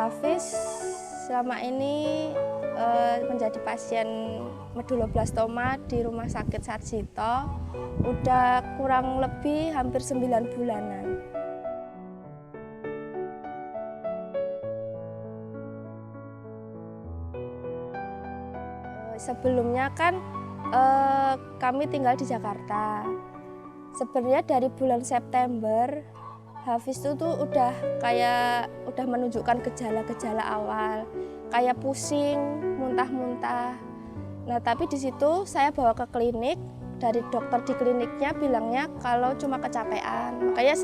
Hafiz selama ini menjadi pasien medulloblastoma di Rumah Sakit Sarjito udah kurang lebih hampir 9 bulanan. Sebelumnya kan kami tinggal di Jakarta. Sebenarnya dari bulan September Hafiz itu tuh udah menunjukkan gejala-gejala awal, kayak pusing, muntah-muntah. Nah, tapi di situ saya bawa ke klinik, dari dokter di kliniknya bilangnya kalau cuma kecapean. Makanya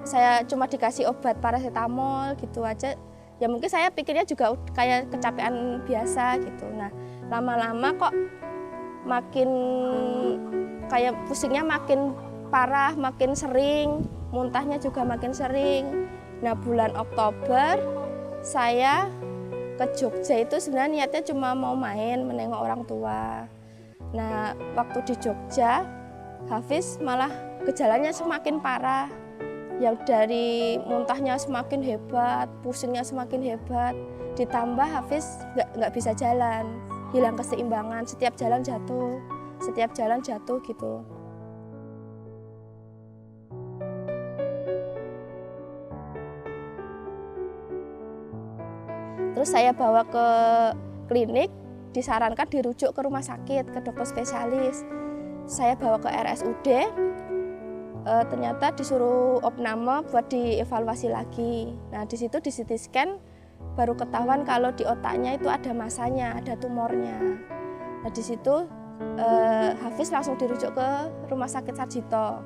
saya cuma dikasih obat paracetamol gitu aja. Ya mungkin saya pikirnya juga kayak kecapean biasa gitu. Nah, lama-lama kok makin kayak pusingnya makin parah, makin sering, muntahnya juga makin sering. Nah, bulan Oktober saya ke Jogja itu sebenarnya niatnya cuma mau main, menengok orang tua. Nah, waktu di Jogja, Hafiz malah gejalanya semakin parah. Yang dari muntahnya semakin hebat, pusingnya semakin hebat. Ditambah Hafiz nggak bisa jalan, hilang keseimbangan, setiap jalan jatuh gitu. Terus saya bawa ke klinik, disarankan dirujuk ke rumah sakit, ke dokter spesialis. Saya bawa ke RSUD, ternyata disuruh opname buat dievaluasi lagi. Nah, di situ di CT scan baru ketahuan kalau di otaknya itu ada masanya, ada tumornya. Nah, di situ Hafiz langsung dirujuk ke Rumah Sakit Sarjito.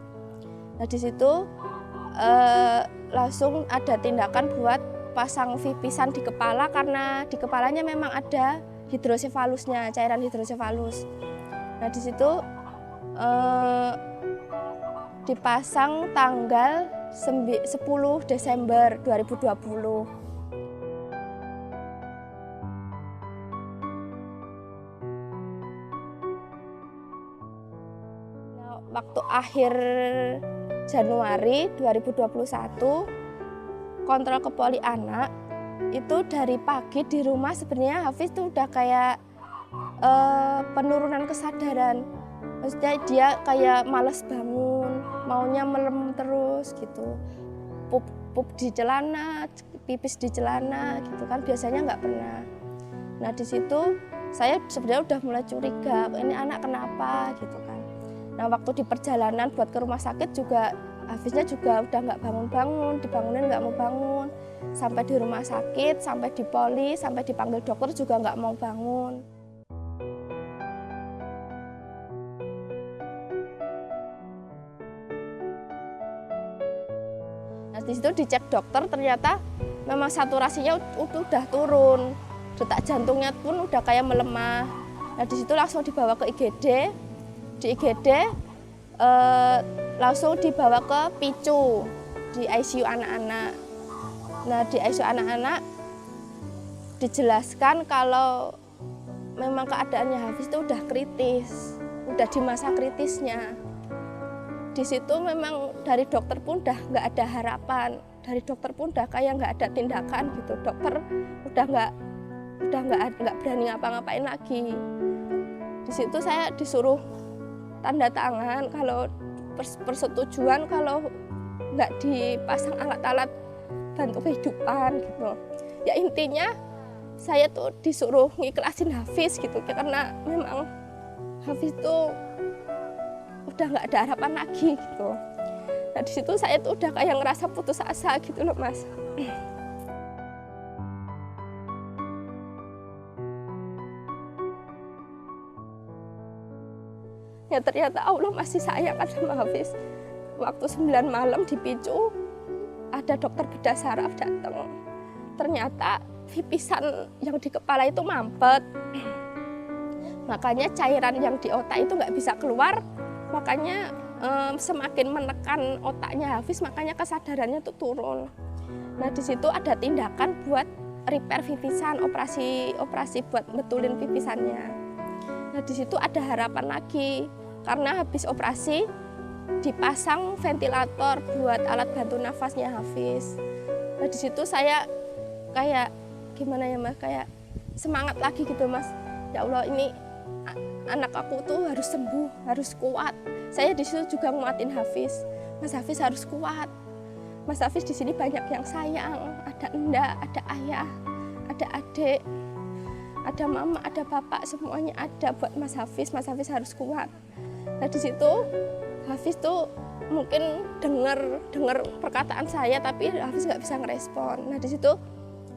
Nah, di situ langsung ada tindakan buat pasang vipisan di kepala karena di kepalanya memang ada hidrosefalusnya, cairan hidrosefalus. Nah, di situ dipasang tanggal 10 Desember 2020. Nah, waktu akhir Januari 2021 kontrol ke poli anak itu dari pagi di rumah sebenarnya Hafiz tuh udah kayak penurunan kesadaran. Maksudnya dia kayak males bangun, maunya melem terus gitu. Pup di celana, pipis di celana gitu kan biasanya nggak pernah. Nah, di situ saya sebenarnya udah mulai curiga, ini anak kenapa gitu kan. Nah, waktu di perjalanan buat ke rumah sakit juga Hafiznya juga udah nggak bangun-bangun, dibangunin nggak mau bangun. Sampai di rumah sakit, sampai di poli, sampai dipanggil dokter juga nggak mau bangun. Nah, di situ dicek dokter ternyata memang saturasinya udah turun, detak jantungnya pun udah kayak melemah. Nah, di situ langsung dibawa ke IGD, di IGD langsung dibawa ke PICU di ICU anak-anak. Nah, di ICU anak-anak dijelaskan kalau memang keadaannya Hafiz itu udah kritis, udah di masa kritisnya. Di situ memang dari dokter pun udah nggak ada harapan, dari dokter pun udah kayak nggak ada tindakan gitu. Dokter udah nggak berani ngapa-ngapain lagi. Di situ saya disuruh tanda tangan kalau persetujuan kalau nggak dipasang alat-alat bantu kehidupan gitu. Ya intinya saya tuh disuruh ngiklasin Hafiz gitu karena memang Hafiz tuh udah nggak ada harapan lagi gitu. Nah, di situ saya tuh udah kayak ngerasa putus asa gitu loh, Mas. Ya ternyata Allah masih sayang kan sama Hafiz. Waktu 9 malam di PICU ada dokter bedah saraf datang. Ternyata vipisan yang di kepala itu mampet. Makanya cairan yang di otak itu nggak bisa keluar. Makanya semakin menekan otaknya Hafiz, makanya kesadarannya tuh turun. Nah, di situ ada tindakan buat repair vipisan, operasi buat betulin vipisannya. Nah, di situ ada harapan lagi karena habis operasi dipasang ventilator buat alat bantu nafasnya Hafiz. Nah di situ saya kayak gimana ya Mas, kayak semangat lagi gitu Mas. Ya Allah, ini anak aku tuh harus sembuh, harus kuat. Saya di situ juga nguatin Hafiz. Mas Hafiz harus kuat. Mas Hafiz di sini banyak yang sayang, ada enda, ada ayah, ada adik, ada mama, ada bapak, semuanya ada buat Mas Hafiz. Mas Hafiz harus kuat. Nah di situ Hafiz tuh mungkin dengar perkataan saya, tapi Hafiz nggak bisa ngerespon. Nah di situ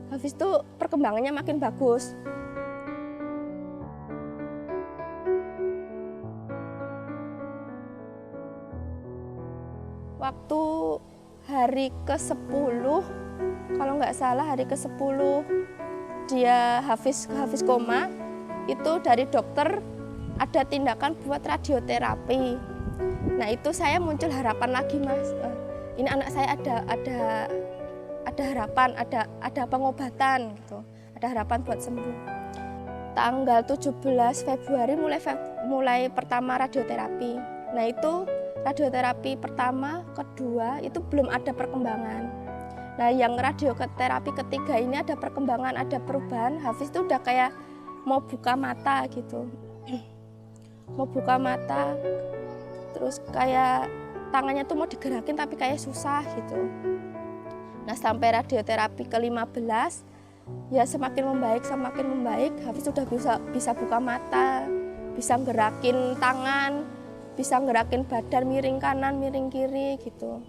Hafiz tuh perkembangannya makin bagus. Waktu hari ke-10, kalau nggak salah hari ke-10 dia Hafiz koma, itu dari dokter ada tindakan buat radioterapi. Nah itu saya muncul harapan lagi Mas, ini anak saya ada harapan, ada pengobatan gitu, ada harapan buat sembuh. Tanggal 17 Februari mulai pertama radioterapi. Nah itu radioterapi pertama, kedua itu belum ada perkembangan. Nah yang radioterapi ketiga ini ada perkembangan, ada perubahan. Hafiz itu udah kayak mau buka mata gitu. Mau buka mata, terus kayak tangannya tuh mau digerakin tapi kayak susah gitu. Nah sampai radioterapi ke-15 ya semakin membaik, Hafiz sudah bisa buka mata, bisa gerakin tangan, bisa gerakin badan miring kanan, miring kiri gitu.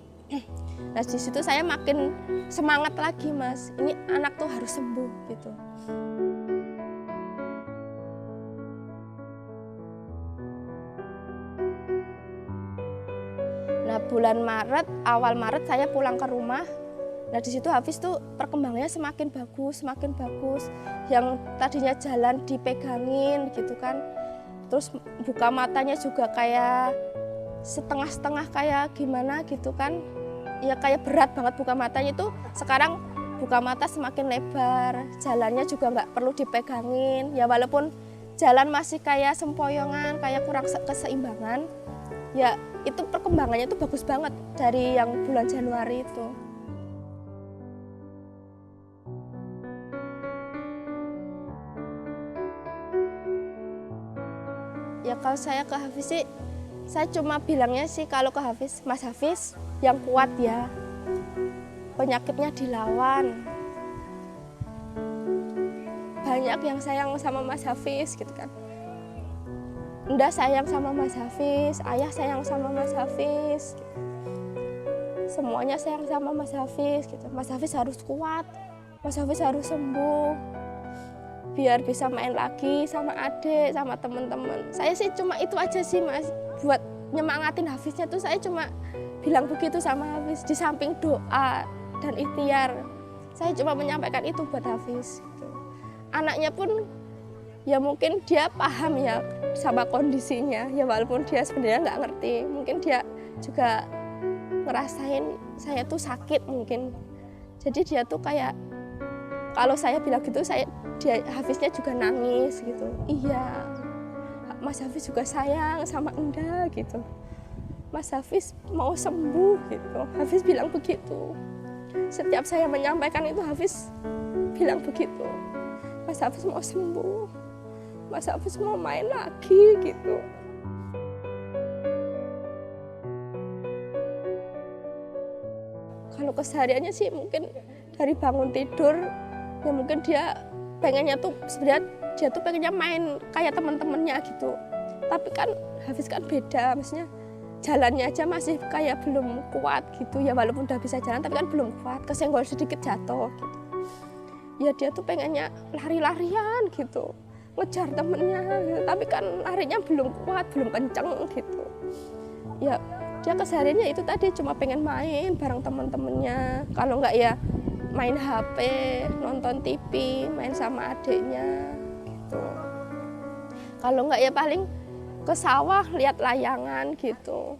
Nah di situ saya makin semangat lagi Mas, ini anak tuh harus sembuh gitu. Nah bulan Maret, awal Maret saya pulang ke rumah. Nah di situ Hafiz tuh perkembangannya semakin bagus. Yang tadinya jalan dipegangin gitu kan. Terus buka matanya juga kayak setengah-setengah kayak gimana gitu kan. Ya kayak berat banget buka matanya itu. Sekarang buka mata semakin lebar. Jalannya juga nggak perlu dipegangin. Ya walaupun jalan masih kayak sempoyongan, kayak kurang keseimbangan. Ya itu perkembangannya itu bagus banget dari yang bulan Januari itu. Ya kalau saya ke Hafiz sih, saya cuma bilangnya sih kalau ke Hafiz, Mas Hafiz yang kuat ya, penyakitnya dilawan. Banyak yang sayang sama Mas Hafiz gitu kan. Unda sayang sama Mas Hafiz, ayah sayang sama Mas Hafiz. Gitu. Semuanya sayang sama Mas Hafiz gitu. Mas Hafiz harus kuat, Mas Hafiz harus sembuh. Biar bisa main lagi sama adik, sama teman-teman. Saya sih cuma itu aja sih Mas, buat nyemangatin Hafiznya tuh saya cuma bilang begitu sama Hafiz. Di samping doa dan ikhtiar, saya cuma menyampaikan itu buat Hafiz. Gitu. Anaknya pun ya mungkin dia paham ya sama kondisinya, ya walaupun dia sebenarnya nggak ngerti. Mungkin dia juga ngerasain saya tuh sakit mungkin. Jadi dia tuh kayak, kalau saya bilang gitu, Hafiznya juga nangis gitu. Iya, Mas Hafiz juga sayang sama Enda gitu. Mas Hafiz mau sembuh gitu. Hafiz bilang begitu. Setiap saya menyampaikan itu Hafiz bilang begitu. Mas Hafiz mau sembuh. Mas Hafiz mau main lagi gitu. Kalau kesehariannya sih mungkin dari bangun tidur, ya mungkin dia pengennya tuh sebenarnya dia tuh pengennya main kayak teman-temannya gitu. Tapi kan Hafiz kan beda, maksudnya jalannya aja masih kayak belum kuat gitu. Ya walaupun udah bisa jalan tapi kan belum kuat, kesenggol sedikit jatuh gitu. Ya dia tuh pengennya lari-larian gitu, ngejar temennya gitu. Tapi kan larinya belum kuat, belum kenceng gitu. Ya dia kesehariannya itu tadi cuma pengen main bareng teman-temannya. Kalau enggak ya main HP, nonton TV, main sama adiknya gitu. Kalau enggak ya paling ke sawah lihat layangan gitu.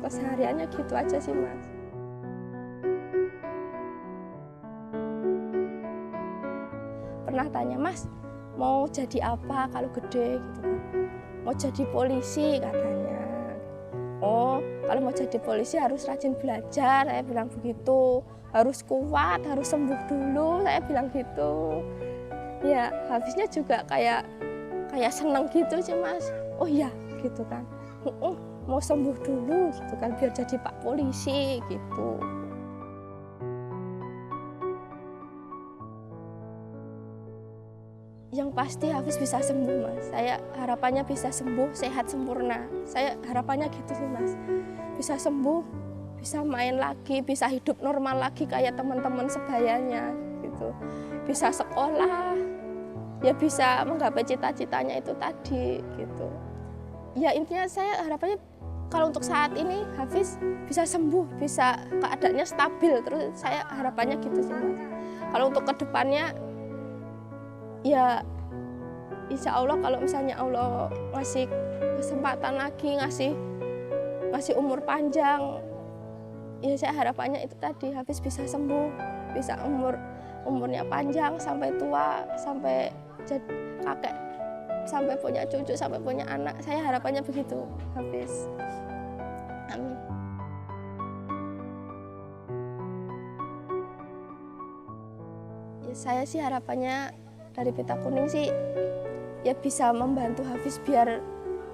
Kesehariannya gitu aja sih Mas. Pernah tanya, Mas mau jadi apa kalau gede gitu kan. Mau jadi polisi katanya. oh kalau mau jadi polisi harus rajin belajar, saya bilang begitu, harus kuat, harus sembuh dulu, saya bilang gitu. Ya habisnya juga kayak seneng gitu sih Mas, oh iya gitu kan, mau sembuh dulu gitu kan biar jadi Pak Polisi gitu. Yang pasti Hafiz bisa sembuh Mas, saya harapannya bisa sembuh, sehat sempurna, saya harapannya gitu sih Mas, bisa sembuh, bisa main lagi, bisa hidup normal lagi kayak teman-teman sebayanya gitu, bisa sekolah, ya bisa menggapai cita-citanya itu tadi gitu. Ya intinya saya harapannya kalau untuk saat ini Hafiz bisa sembuh, bisa keadaannya stabil, terus saya harapannya gitu sih Mas. Kalau untuk kedepannya ya insya Allah kalau misalnya Allah ngasih kesempatan lagi, ngasih umur panjang, ya saya harapannya itu tadi Hafiz bisa sembuh, bisa umurnya panjang sampai tua, sampai jadi kakek, sampai punya cucu, sampai punya anak. Saya harapannya begitu Hafiz. Amin. Ya, saya sih harapannya dari Pita Kuning sih ya bisa membantu Hafiz biar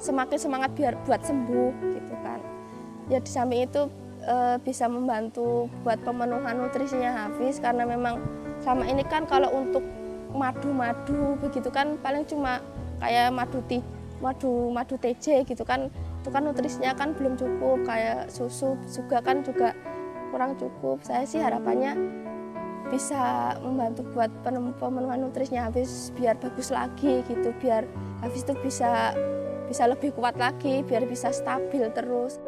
semakin semangat biar buat sembuh gitu kan. Ya di samping itu bisa membantu buat pemenuhan nutrisinya Hafiz karena memang selama ini kan kalau untuk madu begitu kan paling cuma kayak madu TJ gitu kan, itu kan nutrisinya kan belum cukup, kayak susu juga kan juga kurang cukup. Saya sih harapannya bisa membantu buat pemenuhan nutrisinya Hafiz biar bagus lagi gitu, biar Hafiz itu bisa lebih kuat lagi, biar bisa stabil terus.